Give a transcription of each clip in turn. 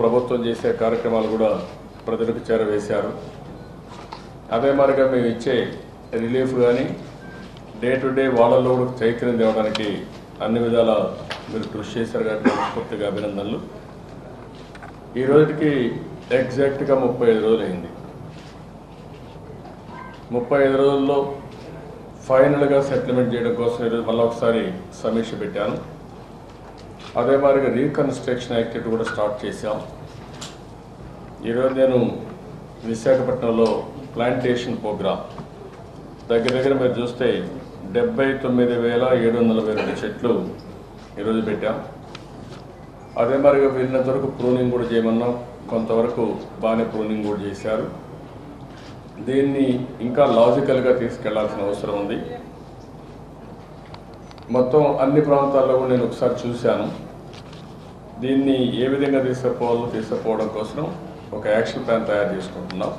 ప్రభుత్వం చేసే కార్యక్రమాలు కూడా ప్రజలకు చేరవేశారు. అదే మరిగా మేము ఇచ్చే రిలీఫ్ కానీ డే టు డే వాళ్ళలో కూడా చైతన్యం తేవడానికి అన్ని విధాల మీరు కృషి చేశారు కాబట్టి మనస్ఫూర్తిగా అభినందనలు. ఈ రోజుకి ఎగ్జాక్ట్గా 35 రోజులు అయింది. 35 రోజుల్లో ఫైనల్గా సెటిల్మెంట్ చేయడం కోసం ఈరోజు మళ్ళీ ఒకసారి సమీక్ష పెట్టాను. అదే మాదిరిగా రీకన్స్ట్రక్షన్ యాక్టివిటీ కూడా స్టార్ట్ చేశాం. ఈరోజు నేను విశాఖపట్నంలో ప్లాంటేషన్ ప్రోగ్రామ్ దగ్గర మీరు చూస్తే 79,742 చెట్లు ఈరోజు పెట్టాం. అదే మరిగా వెళ్ళినంత వరకు ప్రూనింగ్ కూడా చేయమన్నాం. కొంతవరకు బాగానే ప్రూనింగ్ కూడా చేశారు. దీన్ని ఇంకా లాజికల్గా తీసుకెళ్లాల్సిన అవసరం ఉంది. మొత్తం అన్ని ప్రాంతాల్లో కూడా నేను ఒకసారి చూశాను. దీన్ని ఏ విధంగా తీసుకుపోవడం కోసం ఒక యాక్షన్ ప్లాన్ తయారు చేసుకుంటున్నాం.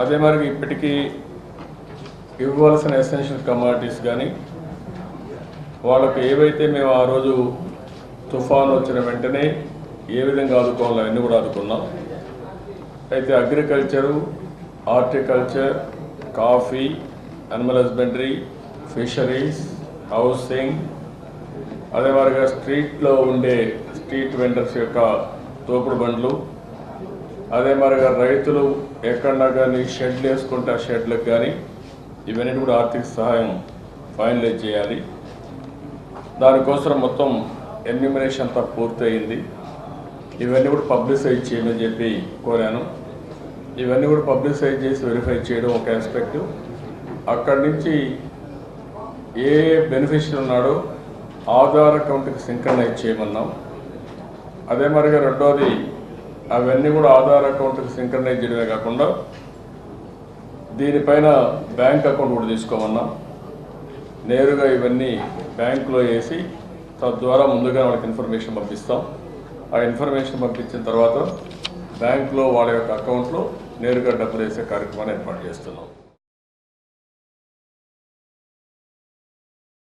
అదే మరి ఇప్పటికీ ఇవ్వాల్సిన ఎసెన్షియల్ కమాడిటీస్ కానీ వాళ్ళకు ఏవైతే మేము ఆ రోజు తుఫాను వచ్చిన వెంటనే ఏ విధంగా ఆదుకోవాలో అవన్నీ కూడా ఆదుకున్నాం. అయితే agriculture, horticulture, coffee, animal husbandry, fisheries, housing, అదే వారిగా స్ట్రీట్లో ఉండే స్ట్రీట్ వెండర్స్ యొక్క తోపుడు బండ్లు, అదే మరిగా రైతులు ఎక్కడన్నా కానీ షెడ్లు వేసుకుంటే ఆ షెడ్లకు కానీ ఇవన్నీ కూడా ఆర్థిక సహాయం ఫైనలైజ్ చేయాలి. దానికోసం మొత్తం ఎన్యూమరేషన్ అంతా పూర్తయింది. ఇవన్నీ కూడా పబ్లిసైజ్ చేయమని చెప్పి కోరాను. ఇవన్నీ కూడా పబ్లిసైజ్ చేసి వెరిఫై చేయడం ఒక ఆస్పెక్ట్. అక్కడి నుంచి ఏ బెనిఫిషియరీ ఉన్నాడో ఆధార్ అకౌంట్కి సింక్రనైజ్ చేయమన్నాం. అదే మరిగా రెండోది అవన్నీ కూడా ఆధార్ అకౌంట్కి సింక్రనైజ్ చేయడమే కాకుండా దీనిపైన బ్యాంక్ అకౌంట్ కూడా తీసుకోమన్నాం. నేరుగా ఇవన్నీ బ్యాంకులో వేసి తద్వారా ముందుగా వాళ్ళకి ఇన్ఫర్మేషన్ పంపిస్తాం. ఆ ఇన్ఫర్మేషన్ పంపించిన తర్వాత బ్యాంకులో వాళ్ళ యొక్క అకౌంట్లో నేరుగా డబ్బులు వేసే కార్యక్రమాన్ని ఏర్పాటు చేస్తున్నాం.